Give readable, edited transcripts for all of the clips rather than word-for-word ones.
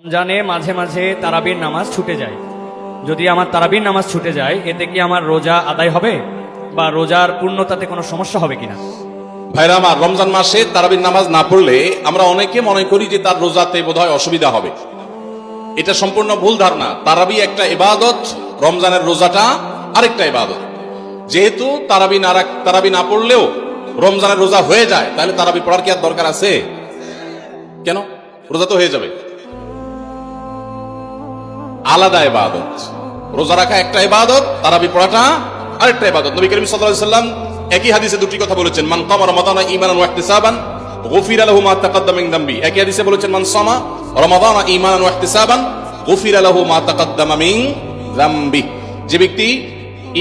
রমজানে মাঝে মাঝে তারাবির নামাজ ছুটে যায়। যদি আমার তারাবির নামাজ ছুটে যায়, এতে কি আমার রোজা আদায় হবে বা রোজার পূর্ণতাতে কোনো সমস্যা হবে কিনা? ভাইরা আমার, রমজান মাসে তারাবির নামাজ না পড়লে আমরা অনেকে মনে করি যে তার রোজাতে বোধহয় অসুবিধা হবে। এটা সম্পূর্ণ ভুল ধারণা। তারাবি একটা ইবাদত, রমজানের রোজাটা আরেকটা ইবাদত। যেহেতু তারাবি না পড়লেও রমজানের রোজা হয়ে যায়, তাহলে তারাবি পড়ার কি আর দরকার আছে? কেন? রোজা তো হয়ে যাবে। আলাদা ইবাদত। রোজা রাখা একটা ইবাদত, তারাবি পড়াটা আরেকটা ইবাদত। নবী করিম সাল্লাল্লাহু আলাইহি ওয়াসাল্লাম একই হাদিসে দুটি কথা বলেছেন, মান কামা রমাদানা ঈমানান ওয়া ইহতিসাবান গুফিরা লাহু মা তাকাদ্দামা মিন যামবি। একই হাদিসে বলেছেন, মান সামা রমাদানা ঈমানান ওয়া ইহতিসাবান গুফিরা লাহু মা তাকাদ্দামা মিন যামবি। যে ব্যক্তি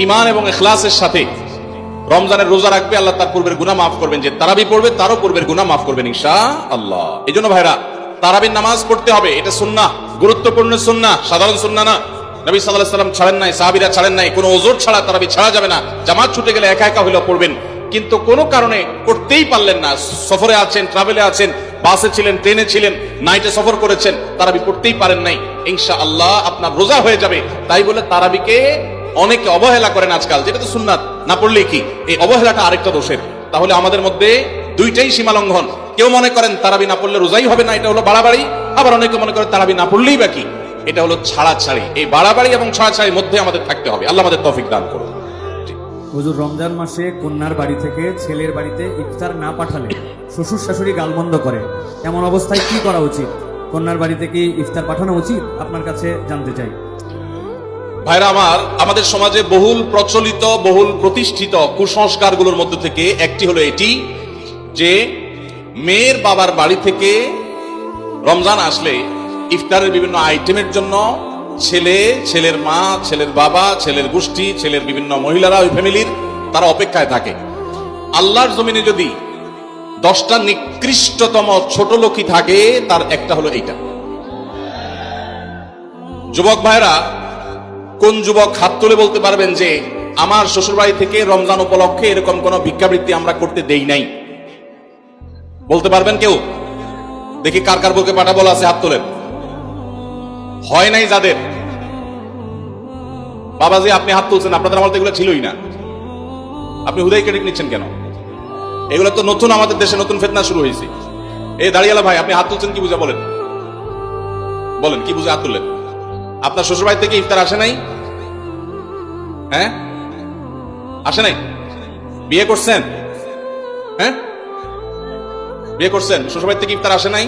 ঈমান এবং ইখলাসের সাথে রমজানের রোজা রাখবে, আল্লাহ তার পূর্বের গুনাহ মাফ করবেন। যে তারাবি পড়বে, তারও পূর্বের গুনাহ মাফ করবেন ইনশাআল্লাহ। এইজন্য ভাইরা, তারাবির নামাজ পড়তে হবে। এটা সুন্নাহ, গুরুত্বপূর্ণ সুন্নাহ, সাধারণ সুন্নাহ না। নবী সাল্লাল্লাহু আলাইহি ওয়াসাল্লাম ছাড়েন নাই, সাহাবীরা ছাড়েন নাই। কোনো ওযর ছাড়া তারাবি ছাড়া যাবে না। জামাত ছুটে গেলে একা একা হইলেও পড়বেন, কিন্তু কোনো কারণে করতেই পারলেন না, সফরে আছেন, ট্রাভেলে আছেন, বাসে ছিলেন, ট্রেনে ছিলেন, নাইটে সফর করেছেন, তারাবি পড়তেই পারেন নাই, ইনশাআল্লাহ আপনার রোজা হয়ে যাবে। তাই বলে তারাবিকে অনেকে অবহেলা করেন আজকাল, যেটা তো সুন্নাত, না পড়লেই কি? এই অবহেলাটা আরেকটা দোষের। তাহলে আমাদের মধ্যে দুইটাই সীমা লঙ্ঘন। কেউ মনে করেন তারাবি না পড়লে রোজাই হবে না, এটা হলো বাড়াবাড়ি। আবার অনেকে মনে করেন তারাবি না পড়লেই বাকি, এটা হলো ছাড়াছাড়ি। এই বাড়াবাড়ি এবং ছাড়াছাড়ির মধ্যে আমাদের থাকতে হবে। আল্লাহ আমাদের তৌফিক দান করুন। হুজুর, রমজান মাসে কন্যার বাড়ি থেকে ছেলের বাড়িতে ইফতার না পাঠালে শ্বশুর শাশুড়ি গালমন্দ করে, এমন অবস্থায় কি করা উচিত? কন্যার বাড়িতে কি ইফতার পাঠানো উচিত? আপনার কাছে জানতে চাই। ভাইরা আমার, আমাদের সমাজে বহুল প্রচলিত, বহুল প্রতিষ্ঠিত কুসংস্কারগুলোর মধ্যে থেকে একটি হলো এটি যে মেয়ের বাবার বাড়ি থেকে রমজান আসলে ইফতারের বিভিন্ন আইটেমের জন্য ছেলে, ছেলের মা, ছেলের বাবা, ছেলের গোষ্ঠী, ছেলের বিভিন্ন মহিলারা, ওই ফ্যামিলির তারা অপেক্ষায় থাকে। আল্লাহর জমিনে যদি 10টা নিকৃষ্টতম ছোট লোকই থাকে, তার একটা হলো এইটা। যুবক ভাইরা, কোন যুবক হাত তুলে বলতে পারবেন যে আমার শ্বশুরবাড়ি থেকে রমজান উপলক্ষে এরকম কোন ভিক্ষাবৃত্তি আমরা করতে দেই নাই? বলতে পারবেন কেউ? দেখি কার কার বুকে পাটা বলা আছে, হাত তোলেন। হয় নাই যাদের। বাবাজি, আপনি হাত তুলছেন, আপনাদের আমল তো এগুলো ছিলই না। আপনি হুদাই ক্রেডিট নিচ্ছেন কেন? এগুলো তো নতুন, আমাদের দেশে নতুন ফিতনা শুরু হয়েছে। এই দাঁড়িয়ালা ভাই, আপনি হাত তুলছেন কি বুঝা? বলেন বলেন, কি বুঝে হাত তুললেন? আপনার শ্বশুরবাড়ি থেকে ইফতার আসে নাই? হ্যাঁ, আসে নাই? বিয়ে করছেন? হ্যাঁ, বিয়ে করছেন, শ্বশুরবাড়ি থেকে ইফতার আসে নাই?